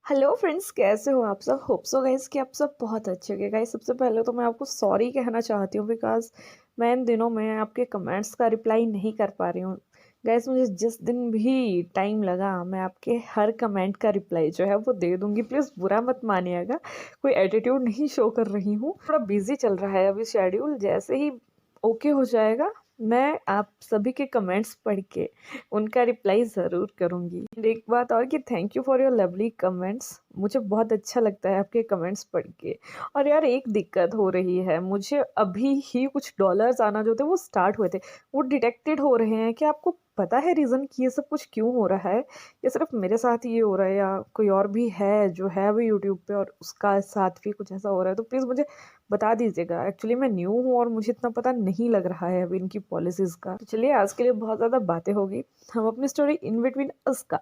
Hello friends, कैसे हो आप सब। होप सो गाइस कि आप सब बहुत अच्छे होंगे। गाइस सबसे पहले तो मैं आपको सॉरी कहना चाहती हूँ बिकॉज मैं इन दिनों में आपके कमेंट्स का रिप्लाई नहीं कर पा रही हूँ। गाइस मुझे जिस दिन भी टाइम लगा मैं आपके हर कमेंट का रिप्लाई जो है वो दे दूँगी। प्लीज़ बुरा मत मानिएगा, कोई एटीट्यूड नहीं शो कर रही हूँ। थोड़ा बिजी चल रहा है अभी शेड्यूल। जैसे ही ओके हो जाएगा मैं आप सभी के कमेंट्स पढ़ के उनका रिप्लाई ज़रूर करूँगी। एंड एक बात और कि thank you for your lovely comments. मुझे बहुत अच्छा लगता है आपके कमेंट्स पढ़ के। और यार एक दिक्कत हो रही है, मुझे अभी ही कुछ डॉलर्स आना जो थे वो स्टार्ट हुए थे, वो डिटेक्टेड हो रहे हैं। क्या आपको पता है रीज़न कि ये सब कुछ क्यों हो रहा है? या सिर्फ मेरे साथ ही ये हो रहा है या कोई और भी है जो है अभी यूट्यूब पे और उसका साथ भी कुछ ऐसा हो रहा है? तो प्लीज़ मुझे बता दीजिएगा। एक्चुअली मैं न्यू हूँ और मुझे इतना पता नहीं लग रहा है अभी इनकी पॉलिसीज़ का। तो चलिए आज के लिए बहुत ज़्यादा बातें होगी, हम अपनी स्टोरी इन बिटवीन अस का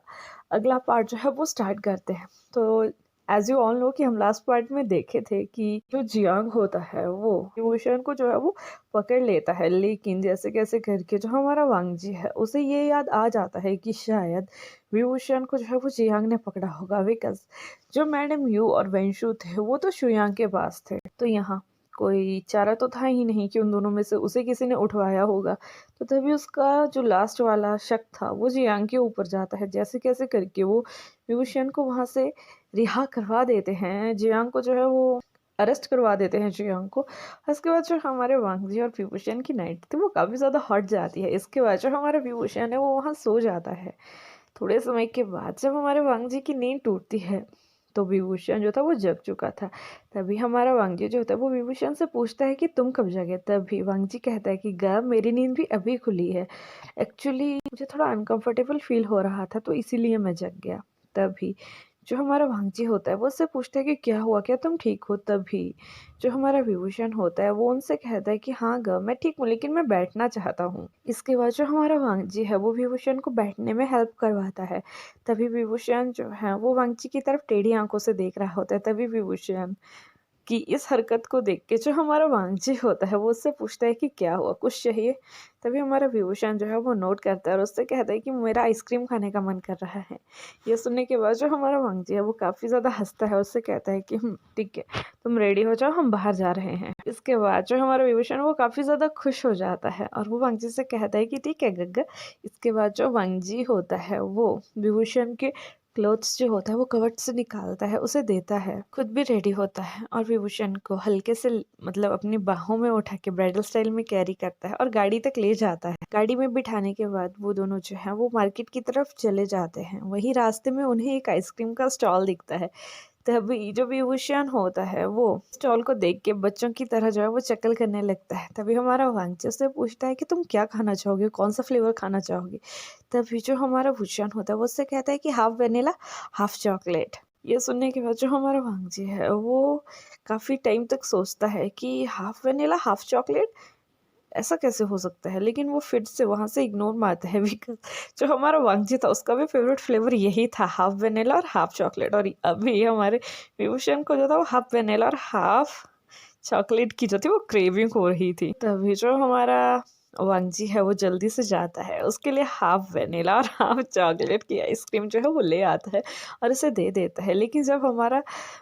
अगला पार्ट जो है वो स्टार्ट करते हैं। तो एज यू ऑल नो कि हम लास्ट पार्ट में देखे थे कि जो जियांग होता है वो डिवोशन को जो है वो पकड़ लेता है, लेकिन जैसे कैसे करके जो हमारा वांगजी है उसे ये याद आ जाता है कि शायद विभूषण को जो है वो जियांग ने पकड़ा होगा। बिकॉज जो मैडम यू और वेंशु थे वो तो शुयांग के पास थे, तो यहाँ कोई चारा तो था ही नहीं कि उन दोनों में से उसे किसी ने उठवाया होगा। तो तभी उसका जो लास्ट वाला शक था वो जियांग के ऊपर जाता है। जैसे कैसे करके वो विभूषण को वहाँ से रिहा करवा देते हैं, जियांग को जो है वो अरेस्ट करवा देते हैं जियांग को। उसके बाद जो हमारे वांगजी और विभूषण की नाइट थी वो काफ़ी ज़्यादा हट जाती है। इसके बाद जो हमारा विभूषण है वो वहाँ सो जाता है। थोड़े समय के बाद जब हमारे वांगजी की नींद टूटती है तो विभूषण जो था वो जग चुका था। तभी हमारा वांगजी जो होता है वो विभूषण से पूछता है कि तुम कब जगे। तभी वांगजी कहता है कि गा मेरी नींद भी अभी खुली है, एक्चुअली मुझे थोड़ा अनकंफर्टेबल फील हो रहा था तो इसीलिए मैं जग गया। तभी जो हमारा वांगजी होता है वो उससे पूछता है कि क्या हुआ, क्या तुम ठीक हो। तभी जो हमारा विभूषण होता है वो उनसे कहता है कि हाँ ग मैं ठीक हूँ लेकिन मैं बैठना चाहता हूँ। इसके बाद जो हमारा वांगजी है वो विभूषण को बैठने में हेल्प करवाता है। तभी विभूषण जो है वो वांगजी की तरफ टेढ़ी आंखों से देख रहा होता है। तभी विभूषण कि इस हरकत को देख के जो हमारा वांगजी होता है वो उससे पूछता है कि क्या हुआ, कुछ चाहिए। तभी हमारा विभूषण जो है वो नोट करता है और उससे कहता है कि मेरा आइसक्रीम खाने का मन कर रहा है। ये सुनने के बाद जो हमारा वांगजी है वो काफ़ी ज़्यादा हंसता है और उससे कहता है कि ठीक है, तुम रेडी हो जाओ, हम बाहर जा रहे हैं। इसके बाद जो हमारा विभूषण वो काफ़ी ज़्यादा खुश हो जाता है और वो वांगजी से कहता है कि ठीक है गग्गा। इसके बाद जो वांगजी होता है वो विभूषण के क्लोथ्स जो होता है वो कवर्ट से निकालता है, उसे देता है, खुद भी रेडी होता है और विभूषण को हल्के से मतलब अपनी बाहों में उठा के ब्राइडल स्टाइल में कैरी करता है और गाड़ी तक ले जाता है। गाड़ी में बिठाने के बाद वो दोनों जो है वो मार्केट की तरफ चले जाते हैं। वहीं रास्ते में उन्हें एक आइसक्रीम का स्टॉल दिखता है। तभी जो विभूषण होता है वो स्टॉल को देख के बच्चों की तरह जो है वो चक्कर करने लगता है। तभी हमारा वांगजी उससे पूछता है कि तुम क्या खाना चाहोगे, कौन सा फ्लेवर खाना चाहोगे। तभी जो हमारा भूषण होता है वो उससे कहता है कि हाफ वेनिला हाफ चॉकलेट। ये सुनने के बाद जो हमारा वांगजी है वो काफ़ी टाइम तक सोचता है कि हाफ वेनिला हाफ चॉकलेट ऐसा कैसे हो सकता है, लेकिन वो फिर से वहाँ से इग्नोर मारता है। बिकॉज जो हमारा वांगजी था उसका भी फेवरेट फ्लेवर यही था, हाफ वेनिला और हाफ चॉकलेट। और अभी हमारे विभूषण को जो था वो हाफ वेनिला और हाफ चॉकलेट की जो थी वो क्रेविंग हो रही थी। तभी जो हमारा वांगजी है वो जल्दी से जाता है, उसके लिए हाफ वेनिला और हाफ चॉकलेट की आइसक्रीम जो है वो ले आता है और उसे दे देता है। लेकिन जब हमारा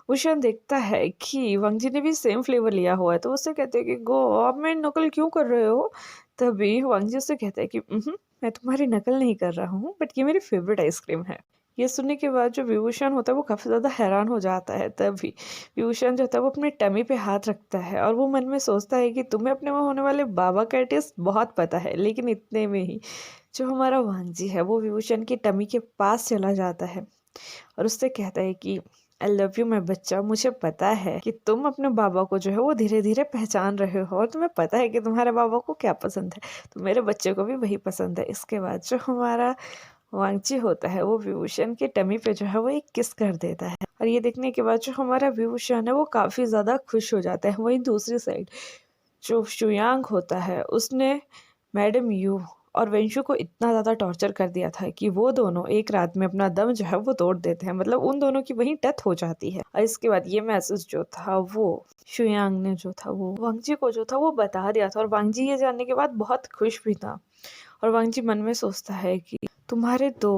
भूषण देखता है कि वांगजी ने भी सेम फ्लेवर लिया हुआ है तो उससे कहते हैं कि गो आप मेरी नकल क्यों कर रहे हो। तभी वांगजी उससे कहता है कि मैं तुम्हारी नकल नहीं कर रहा हूँ, बट ये मेरी फेवरेट आइसक्रीम है। ये सुनने के बाद जो विभूषण होता है वो काफ़ी ज़्यादा हैरान हो जाता है। तभी विभूषण जो होता है वो अपने टमी पे हाथ रखता है और वो मन में सोचता है कि तुम्हें अपने वहाँ होने वाले बाबा का टेस्ट बहुत पता है। लेकिन इतने में ही जो हमारा वांगजी है वो विभूषण की टमी के पास चला जाता है और उससे कहता है कि आई लव यू माई बच्चा, मुझे पता है कि तुम अपने बाबा को जो है वो धीरे धीरे पहचान रहे हो और तुम्हें पता है कि तुम्हारे बाबा को क्या पसंद है, तो मेरे बच्चे को भी वही पसंद है। इसके बाद जो हमारा वांगची होता है वो विभूषण के टमी पे जो है वो एक किस कर देता है और ये देखने के बाद जो हमारा विभूषण है वो काफ़ी ज़्यादा खुश हो जाता है। वहीं दूसरी साइड जो शुयांग होता है उसने मैडम यू और वेंशु को इतना ज़्यादा टॉर्चर कर दिया था कि वो दोनों एक रात में अपना दम जो है वो तोड़ देते हैं, मतलब उन दोनों की वहीं डेथ हो जाती है। और इसके बाद ये मैसेज जो था वो शुयांग ने जो था वो वांगजी को जो था वो बता दिया था और वांगजी ये जानने के बाद बहुत खुश भी था। और वांगजी मन में सोचता है कि तुम्हारे दो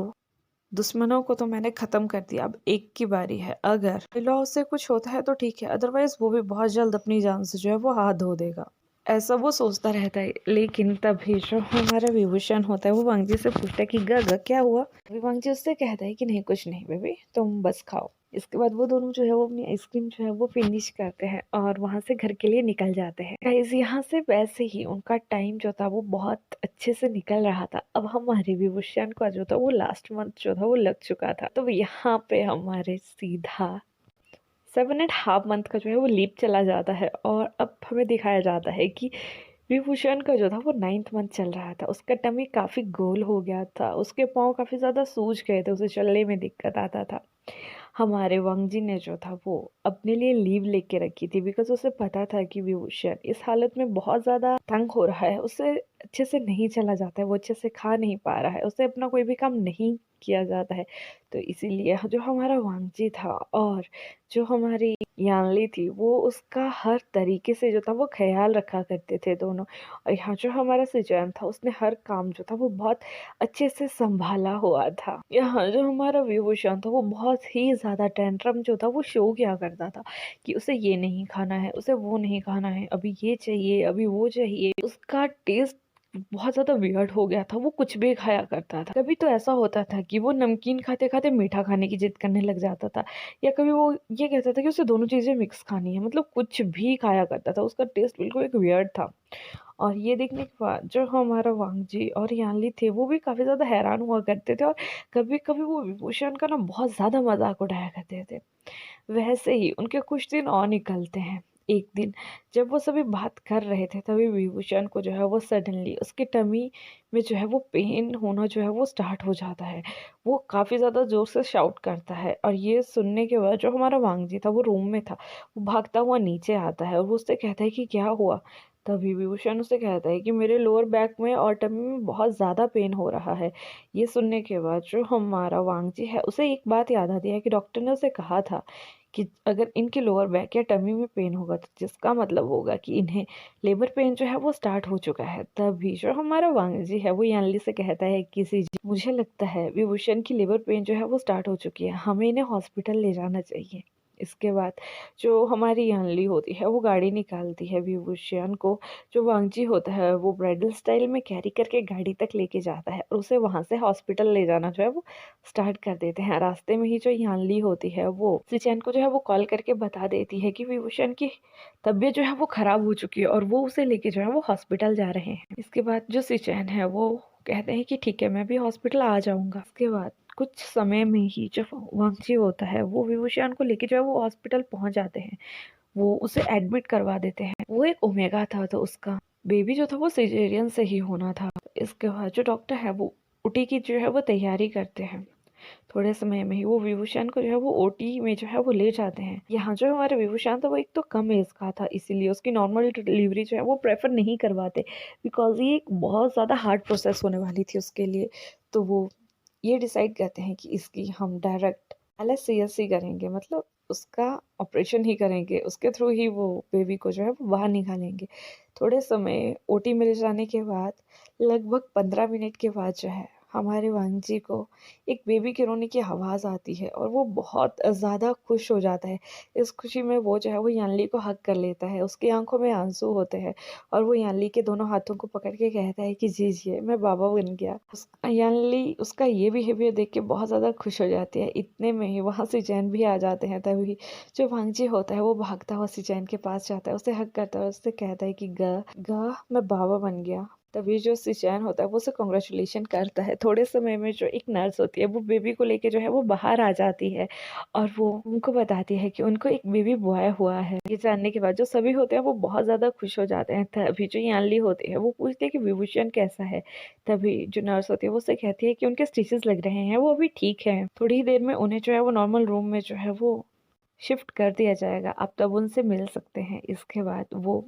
दुश्मनों को तो मैंने खत्म कर दिया, अब एक की बारी है। अगर लॉ से कुछ होता है तो ठीक है, अदरवाइज वो भी बहुत जल्द अपनी जान से जो है वो हाथ धो देगा। ऐसा वो सोचता रहता है। लेकिन तभी जो हमारा विभूषण होता है वो वांगजी से पूछता है कि ग क्या हुआ। अभी वांगजी उससे कहता है कि नहीं कुछ नहीं बेबी, तुम बस खाओ। इसके बाद वो दोनों जो है वो अपनी आइसक्रीम जो है वो फिनिश करते हैं और वहां से घर के लिए निकल जाते हैं। गाइस यहाँ से वैसे ही उनका टाइम जो था वो बहुत अच्छे से निकल रहा था। अब हमारे विभूषण का जो था वो लास्ट मंथ जो था वो लग चुका था। तो यहाँ पे हमारे सीधा 7.5 मंथ का जो है वो लीप चला जाता है और अब हमें दिखाया जाता है कि विभूषण का जो था वो 9th मंथ चल रहा था। उसका टमी काफ़ी गोल हो गया था, उसके पाँव काफ़ी ज़्यादा सूज गए थे, उसे चलने में दिक्कत आता था। हमारे वांगजी ने जो था वो अपने लिए लीव लेके रखी थी, बिकॉज उसे पता था कि विभूषण इस हालत में बहुत ज़्यादा तंग हो रहा है, उसे अच्छे से नहीं चला जाता है, वो अच्छे से खा नहीं पा रहा है, उसे अपना कोई भी काम नहीं किया जाता है। तो इसीलिए जो हमारा वांगजी था और जो हमारी यानली थी वो उसका हर तरीके से जो था वो ख्याल रखा करते थे दोनों। और यहाँ जो हमारा सिजैन था उसने हर काम जो था वो बहुत अच्छे से संभाला हुआ था। यहाँ जो हमारा विभूषण था वो बहुत ही ज़्यादा टेंट्रम जो था वो शो किया करता था कि उसे ये नहीं खाना है, उसे वो नहीं खाना है, अभी ये चाहिए, अभी वो चाहिए। उसका टेस्ट बहुत ज़्यादा वियर्ड हो गया था, वो कुछ भी खाया करता था। कभी तो ऐसा होता था कि वो नमकीन खाते खाते मीठा खाने की जिद करने लग जाता था, या कभी वो ये कहता था कि उसे दोनों चीज़ें मिक्स खानी है, मतलब कुछ भी खाया करता था। उसका टेस्ट बिल्कुल एक वियर्ड था। और ये देखने के बाद जो हमारा वांगजी और यानली थे वो भी काफ़ी ज़्यादा हैरान हुआ करते थे और कभी कभी वो विभूषण का ना बहुत ज़्यादा मजाक उड़ाया करते थे। वैसे ही उनके कुछ दिन और निकलते हैं। एक दिन जब वो सभी बात कर रहे थे तभी विभूषण को जो है वो सडनली उसके टमी में जो है वो पेन होना जो है वो स्टार्ट हो जाता है। वो काफ़ी ज़्यादा ज़ोर से शाउट करता है और ये सुनने के बाद जो हमारा वांगजी था वो रूम में था, वो भागता हुआ नीचे आता है और वो उससे कहता है कि क्या हुआ। तभी विभूषण उसे कहता है कि मेरे लोअर बैक में और टमी में बहुत ज़्यादा पेन हो रहा है। ये सुनने के बाद जो हमारा वांगजी है उसे एक बात याद आती है कि डॉक्टर ने उसे कहा था कि अगर इनके लोअर बैक या टमी में पेन होगा तो जिसका मतलब होगा कि इन्हें लेबर पेन जो है वो स्टार्ट हो चुका है। तभी जो हमारा वांगजी है वो यानली से कहता है कि सी जी मुझे लगता है विभूषण की लेबर पेन जो है वो स्टार्ट हो चुकी है, हमें इन्हें हॉस्पिटल ले जाना चाहिए। इसके बाद जो हमारी यानली होती है वो गाड़ी निकालती है विभूषण को, जो वांगजी होता है वो ब्राइडल स्टाइल में कैरी करके गाड़ी तक लेके जाता है और उसे वहां से हॉस्पिटल ले जाना जो है वो स्टार्ट कर देते हैं। रास्ते में ही जो यानली होती है वो सिचैन को जो है वो कॉल करके बता देती है कि विभूषण की तबीयत जो है वो खराब हो चुकी है और वो उसे लेके जो है वो हॉस्पिटल जा रहे हैं। इसके बाद जो सिचैन है वो कहते हैं कि ठीक है मैं भी हॉस्पिटल आ जाऊंगा। इसके बाद कुछ समय में ही जो वांगजी होता है वो विभूषण को लेके जो है वो हॉस्पिटल पहुंच जाते हैं। वो उसे एडमिट करवा देते हैं। वो एक ओमेगा था तो उसका बेबी जो था वो सिजेरियन से ही होना था। इसके बाद जो डॉक्टर है वो ओटी की जो है वो तैयारी करते हैं। थोड़े समय में ही वो विभूषण को जो है वो ओटी में जो है वो ले जाते हैं। यहाँ जो हमारे विभूषण था वो एक तो कम एज का था, इसीलिए उसकी नॉर्मल डिलीवरी जो है वो प्रेफर नहीं करवाते, बिकॉज ये एक बहुत ज़्यादा हार्ड प्रोसेस होने वाली थी उसके लिए। तो वो ये डिसाइड करते हैं कि इसकी हम डायरेक्ट LSCSC करेंगे, मतलब उसका ऑपरेशन ही करेंगे, उसके थ्रू ही वो बेबी को जो है वो बाहर निकालेंगे। थोड़े समय ओटी में ले जाने के बाद लगभग 15 मिनट के बाद जो है हमारे वांगजी को एक बेबी के रोने की आवाज़ आती है और वो बहुत ज़्यादा खुश हो जाता है। इस खुशी में वो जो है वो यानली को हग कर लेता है, उसकी आंखों में आंसू होते हैं और वो यानली के दोनों हाथों को पकड़ के कहता है कि जी मैं बाबा बन गया। यानली उसका ये बिहेवियर देख के बहुत ज़्यादा खुश हो जाती है। इतने में ही वहाँ सिचैन भी आ जाते हैं। तभी जो वांगजी होता है वो भागता हुआ सिचैन के पास जाता है, उसे हग करता है, उससे कहता है कि ग ग मैं बाबा बन गया। तभी जो सिचैन होता है वो उसे कॉन्ग्रेचुलेशन करता है। थोड़े समय में जो एक नर्स होती है वो बेबी को लेके जो है वो बाहर आ जाती है और वो उनको बताती है कि उनको एक बेबी बॉय हुआ है। ये जानने के बाद जो सभी होते हैं वो बहुत ज्यादा खुश हो जाते हैं। तभी जो यानली होती है वो पूछती है कि विभूषण कैसा है। तभी जो नर्स होती है वो उससे कहती है कि उनके स्टिचेस लग रहे हैं, वो अभी ठीक है, थोड़ी ही देर में उन्हें जो है वो नॉर्मल रूम में जो है वो शिफ्ट कर दिया जाएगा, आप तब उनसे मिल सकते हैं। इसके बाद वो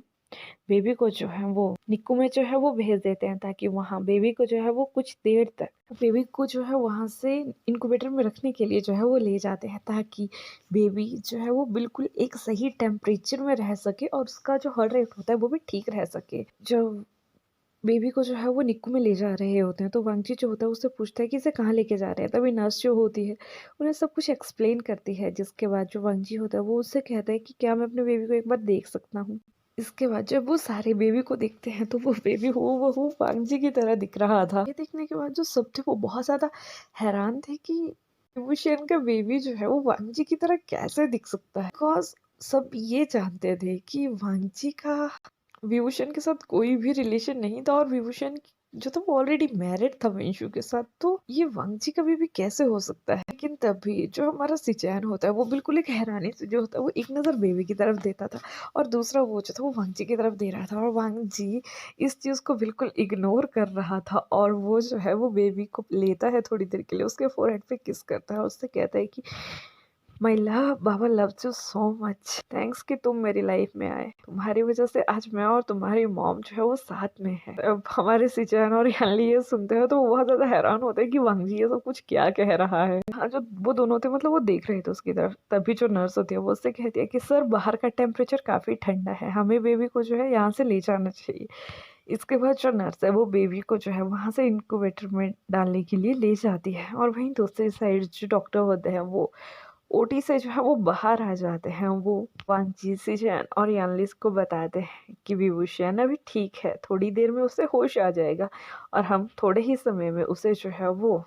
बेबी को जो है वो निक्कू में जो है वो भेज देते हैं ताकि वहाँ बेबी को जो है वो कुछ देर तक बेबी को जो है वहाँ से इनक्यूबेटर में रखने के लिए जो है वो ले जाते हैं, ताकि बेबी जो है वो बिल्कुल एक सही टेम्परेचर में रह सके और उसका जो हार्ट रेट होता है वो भी ठीक रह सके। जो बेबी को जो है वो निक्कू में ले जा रहे होते हैं, तो वांगजी जो होता है उससे पूछता है कि इसे कहाँ लेके जा रहे हैं। तभी नर्स जो होती है उन्हें सब कुछ एक्सप्लेन करती है, जिसके बाद जो वांगजी होता है वो उससे कहता है कि क्या मैं अपने बेबी को एक बार देख सकता हूँ। इसके बाद जब वो सारे बेबी को देखते हैं तो वो बेबी हूबहू वांगजी की तरह दिख रहा था। ये देखने के बाद जो सब थे वो बहुत ज़्यादा हैरान थे कि विभूषण का बेबी जो है वो वांगजी की तरह कैसे दिख सकता है। बिकॉज़ सब ये जानते थे कि वांगजी का विभूषण के साथ कोई भी रिलेशन नहीं था, और विभूषण जो था वो ऑलरेडी मैरिड था विंशु के साथ, तो ये वांगजी का बेबी कैसे हो सकता है। लेकिन तभी जो हमारा सिचैन होता है वो बिल्कुल एक हैरानी से जो होता है वो एक नज़र बेबी की तरफ देता था, और दूसरा वो जो था वो वांगजी की तरफ दे रहा था, और वांगजी इस चीज़ को बिल्कुल इग्नोर कर रहा था, और वो जो है वो बेबी को लेता है थोड़ी देर के लिए, उसके फोरहेड पे किस करता है और उससे कहता है कि my love, Baba loves you so much, thanks कि तुम मेरी लाइफ में आए, तुम्हारी वजह से आज मैं और तुम्हारी मॉम जो है वो साथ में है। अब हमारे सिचैन और यानली ये सुनते हैं तो वो बहुत ज्यादा हैरान होते हैं कि वांगजी ये सब कुछ क्या कह रहा है। हाँ, जो वो दोनों थे मतलब वो देख रहे थे उसकी तरफ, तभी जो नर्स होती है वो उससे कहती है कि सर बाहर का टेम्परेचर काफी ठंडा है, हमें बेबी को जो है यहाँ से ले जाना चाहिए। इसके बाद जो नर्स है वो बेबी को जो है वहां से इनक्यूबेटर में डालने के लिए ले जाती है, और वहीं दूसरी साइड जो डॉक्टर होते हैं वो ओटी से जो है वो बाहर आ जाते हैं। वो वांगजी सिचैन और यानलिस को बताते हैं कि विभूषण अभी ठीक है, थोड़ी देर में उसे होश आ जाएगा, और हम थोड़े ही समय में उसे जो है वो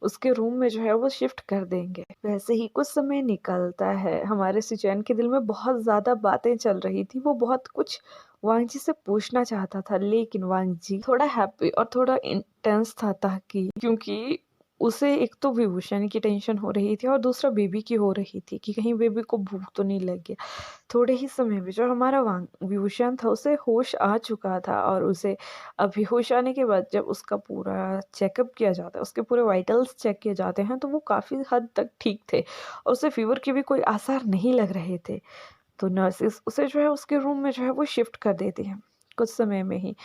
उसके रूम में जो है वो शिफ्ट कर देंगे। वैसे ही कुछ समय निकलता है, हमारे सिचैन के दिल में बहुत ज़्यादा बातें चल रही थी, वो बहुत कुछ वांगजी से पूछना चाहता था, लेकिन वांगजी थोड़ा हैप्पी और थोड़ा इंटेंस था, ताकि क्योंकि उसे एक तो विभूषण की टेंशन हो रही थी और दूसरा बेबी की हो रही थी कि कहीं बेबी को भूख तो नहीं लग गया। थोड़े ही समय में जो हमारा विभूषण था उसे होश आ चुका था, और उसे अभी होश आने के बाद जब उसका पूरा चेकअप किया जाता है, उसके पूरे वाइटल्स चेक किए जाते हैं, तो वो काफ़ी हद तक ठीक थे, और उसे फीवर के भी कोई आसार नहीं लग रहे थे। तो नर्सेस उसे जो है उसके रूम में जो है वो शिफ्ट कर देती हैं कुछ समय में ही।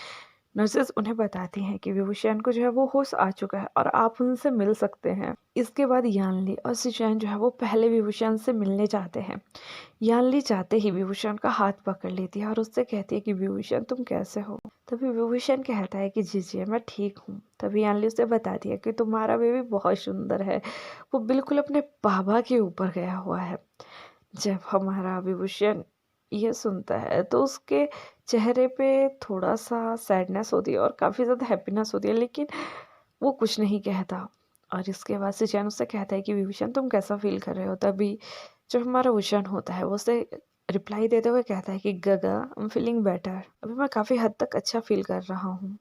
नर्सेस उन्हें बताती हैं कि विभूषण को जो है वो होश आ चुका है और आप उनसे मिल सकते हैं। इसके बाद यानली और सिचैन जो है वो पहले विभूषण से मिलने जाते हैं। यानली जाते ही विभूषण का हाथ पकड़ लेती है और उससे कहती है कि विभूषण तुम कैसे हो। तभी विभूषण कहता है कि जी जी मैं ठीक हूँ। तभी यानली उसे बताती है कि तुम्हारा बेबी बहुत सुंदर है, वो बिल्कुल अपने बाबा के ऊपर गया हुआ है। जब हमारा विभूषण ये सुनता है तो उसके चेहरे पे थोड़ा सा सैडनेस होती है और काफ़ी ज़्यादा हैप्पीनेस होती है, लेकिन वो कुछ नहीं कहता। और इसके बाद सिचैन उससे कहता है कि विभूषण तुम कैसा फील कर रहे हो। तभी जो हमारा विभूषण होता है वो उसे रिप्लाई देते हुए कहता है कि गगा आई एम फीलिंग बेटर, अभी मैं काफ़ी हद तक अच्छा फील कर रहा हूँ,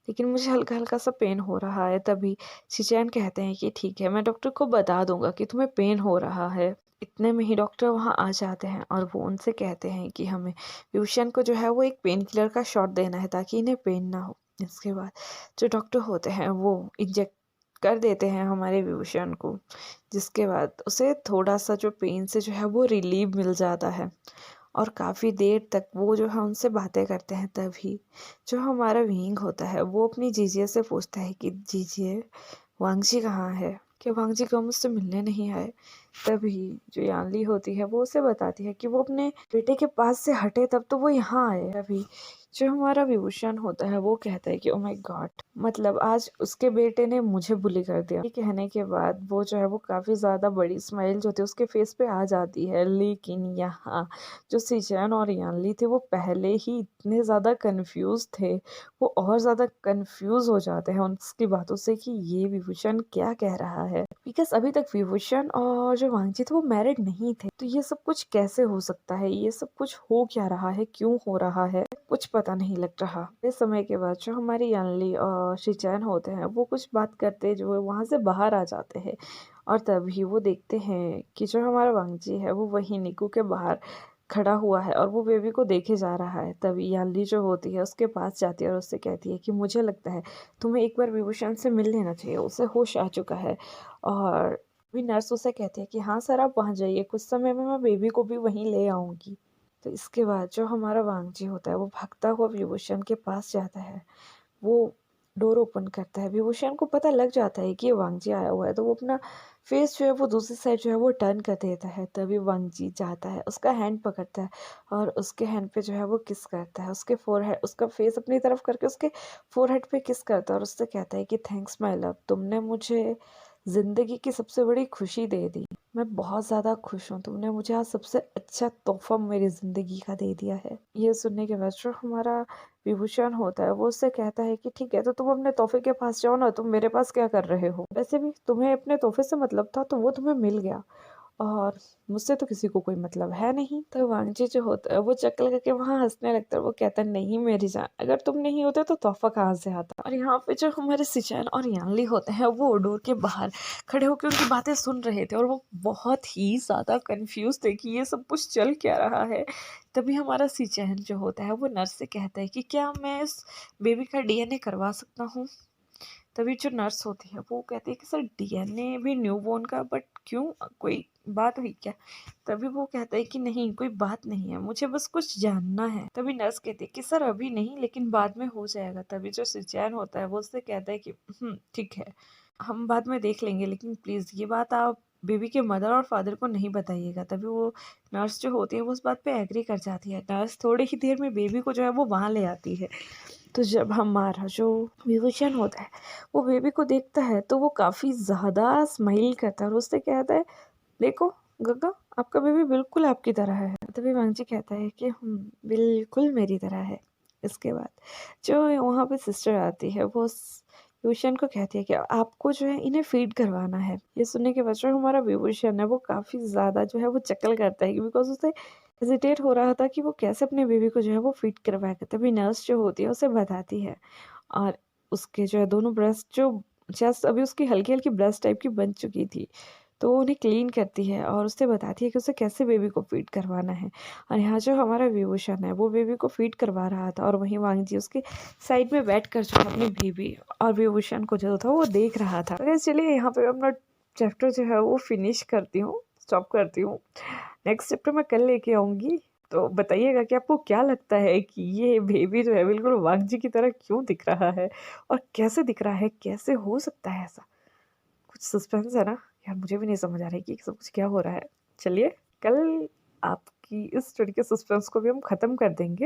लेकिन मुझे हल्का हल्का सा पेन हो रहा है। तभी सिचैन कहते हैं कि ठीक है, मैं डॉक्टर को बता दूंगा कि तुम्हें पेन हो रहा है। इतने में ही डॉक्टर वहाँ आ जाते हैं और वो उनसे कहते हैं कि हमें ट्यूशन को जो है वो एक पेन किलर का शॉट देना है ताकि इन्हें पेन ना हो। इसके बाद जो डॉक्टर होते हैं वो इंजेक्ट कर देते हैं हमारे विभूषण को, जिसके बाद उसे थोड़ा सा जो पेन से जो है वो रिलीव मिल जाता है, और काफ़ी देर तक वो जो है उनसे बातें करते हैं। तभी जो हमारा विंग होता है वो अपनी जीजिया से पूछता है कि जीजिए वांगजी कहाँ है, क्या वांगजी कब मुझसे मिलने नहीं आए। तभी जो यानली होती है वो उसे बताती है कि वो अपने बेटे के पास से हटे तब तो वो यहाँ आए। तभी जो हमारा विभूषण होता है वो कहता है कि ओ माय गॉड, मतलब आज उसके बेटे ने मुझे बुली कर दिया। ये कहने के बाद वो जो है वो काफी ज्यादा बड़ी स्माइल जो थी उसके फेस पे आ जाती है, लेकिन यहाँ जो सिचैन और यानली थे वो पहले ही इतने ज्यादा कंफ्यूज थे, वो और ज्यादा कंफ्यूज हो जाते हैं उसकी बातों से कि ये विभूषण क्या कह रहा है। बिकॉज अभी तक विभूषण और जो वांगजी थे वो मैरिड नहीं थे, तो ये सब कुछ कैसे हो सकता है, ये सब कुछ हो क्या रहा है, क्यों हो रहा है, कुछ पता नहीं लग रहा। इस समय के बाद जो हमारी यानली और शिचैन होते हैं वो कुछ बात करते जो है वहां से बाहर आ जाते हैं, और तभी वो देखते हैं कि जो हमारा वांगजी है वो वही निकू के बाहर खड़ा हुआ है और वो बेबी को देखे जा रहा है। तभी यानली जो होती है उसके पास जाती है और उससे कहती है कि मुझे लगता है तुम्हें एक बार विभूषण से मिल लेना चाहिए, उसे होश आ चुका है। और भी नर्स उसे कहती है कि हाँ सर आप वहाँ जाइए, कुछ समय में मैं बेबी को भी वहीं ले आऊँगी। तो इसके बाद जो हमारा वांगजी होता है वो भागता हुआ विभूषण के पास जाता है। वो डोर ओपन करता है। विभूषण को पता लग जाता है कि ये वांगजी आया हुआ है, तो वो अपना फेस जो है वो दूसरी साइड जो है वो टर्न कर देता है। तभी वांगजी जाता है, उसका हैंड पकड़ता है और उसके हैंड पे जो है वो किस करता है। उसके फोरहेड, उसका फेस अपनी तरफ करके उसके फोरहेड पे किस करता है और उससे कहता है कि थैंक्स माय लव, तुमने मुझे ज़िंदगी की सबसे बड़ी खुशी दे दी। मैं बहुत ज़्यादा खुश हूँ, तुमने मुझे आज सबसे अच्छा तोहफ़ा मेरी ज़िंदगी का दे दिया है। ये सुनने के बाद जो हमारा विभूषण होता है वो उससे कहता है कि ठीक है, तो तुम अपने तोहफ़े के पास जाओ ना, तुम मेरे पास क्या कर रहे हो? वैसे भी तुम्हें अपने तोहफ़े से मतलब था, तो वो तुम्हें मिल गया और मुझसे तो किसी को कोई मतलब है नहीं। तो वांगजी जो होता है वो चक्कर करके वहाँ हँसने लगता है। वो कहता है, नहीं मेरी जान, अगर तुम नहीं होते तो तोहफ़ा कहाँ से आता? और यहाँ पे जो हमारे सिचैन और यानली होते हैं वो डोर के बाहर खड़े होकर उनकी बातें सुन रहे थे और वो बहुत ही ज़्यादा कन्फ्यूज़ थे कि ये सब कुछ चल क्या रहा है। तभी हमारा सिचैन जो होता है वो नर्स से कहता है कि क्या मैं इस बेबी का डीएनए करवा सकता हूँ? तभी जो नर्स होती है वो कहती है कि सर डीएनए भी न्यूबॉर्न का, बट क्यों, कोई बात हुई क्या? तभी वो कहता है कि नहीं, कोई बात नहीं है, मुझे बस कुछ जानना है। तभी नर्स कहती है कि सर अभी नहीं, लेकिन बाद में हो जाएगा। तभी जो सिचैन होता है वो उससे कहता है कि ठीक है, हम बाद में देख लेंगे, लेकिन प्लीज़ ये बात आप बेबी के मदर और फादर को नहीं बताइएगा। तभी वो नर्स जो होती है वो उस बात पे एग्री कर जाती है। नर्स थोड़ी ही देर में बेबी को जो है वो वहाँ ले आती है। तो जब हमारा जो विभूषण होता है वो बेबी को देखता है तो वो काफ़ी ज़्यादा स्माइल करता है और उससे कहता है, देखो गग्गा, आपका बेबी बिल्कुल आपकी तरह है। तभी वांगजी कहता है कि बिल्कुल मेरी तरह है। इसके बाद जो वहाँ पे सिस्टर आती है वो विभूषण को कहती है कि आपको जो है इन्हें फीड करवाना है। ये सुनने के बाद जो हमारा विभूषण है वो काफ़ी ज़्यादा जो है वो चक्कर करता है, बिकॉज उसे हेजिटेट हो रहा था कि वो कैसे अपने बेबी को जो है वो फीड करवाएगा। तभी नर्स जो होती है उसे बताती है और उसके जो है दोनों ब्रेस्ट जो जस्ट अभी उसकी हल्की हल्की ब्रेस्ट टाइप की बन चुकी थी, तो वो उन्हें क्लीन करती है और उससे बताती है कि उसे कैसे बेबी को फीड करवाना है। और यहाँ जो हमारा विभूषण है वो बेबी को फीड करवा रहा था और वहीं वांगजी उसके साइड में बैठ कर जो है अपनी बेबी और विभूषण को जो था वो देख रहा था। तो चलिए यहाँ पे अपना चैप्टर जो है वो फिनिश करती हूँ, स्टॉप करती हूँ। नेक्स्ट चैप्टर मैं कल लेके आऊँगी। तो बताइएगा कि आपको क्या लगता है कि ये बेबी जो है बिल्कुल वाघ जी की तरह क्यों दिख रहा है और कैसे दिख रहा है, कैसे हो सकता है ऐसा? कुछ सस्पेंस है ना यार, मुझे भी नहीं समझ आ रही कि सब कुछ क्या हो रहा है। चलिए, कल आपकी इस स्टोरी के सस्पेंस को भी हम ख़त्म कर देंगे।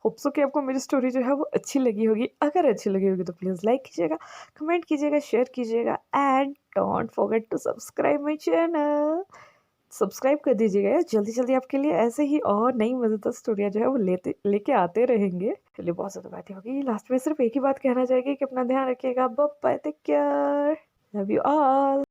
होप सो कि आपको मेरी स्टोरी जो है वो अच्छी लगी होगी। अगर अच्छी लगी होगी तो प्लीज़ लाइक कीजिएगा, कमेंट कीजिएगा, शेयर कीजिएगा and don't forget to subscribe my channel. Subscribe कर दीजिएगा यार, जल्दी-जल्दी आपके लिए ऐसे ही और नई मज़ेदार स्टोरियाँ जो है वो लेके आते रहेंगे। चलिए, बहुत ज़्यादा बातें हो गई। लास्ट में सिर्फ़ एक ही बात कहना चाहेंगे कि अपना ध्यान रखिएगा। Bye bye, take care, love you all.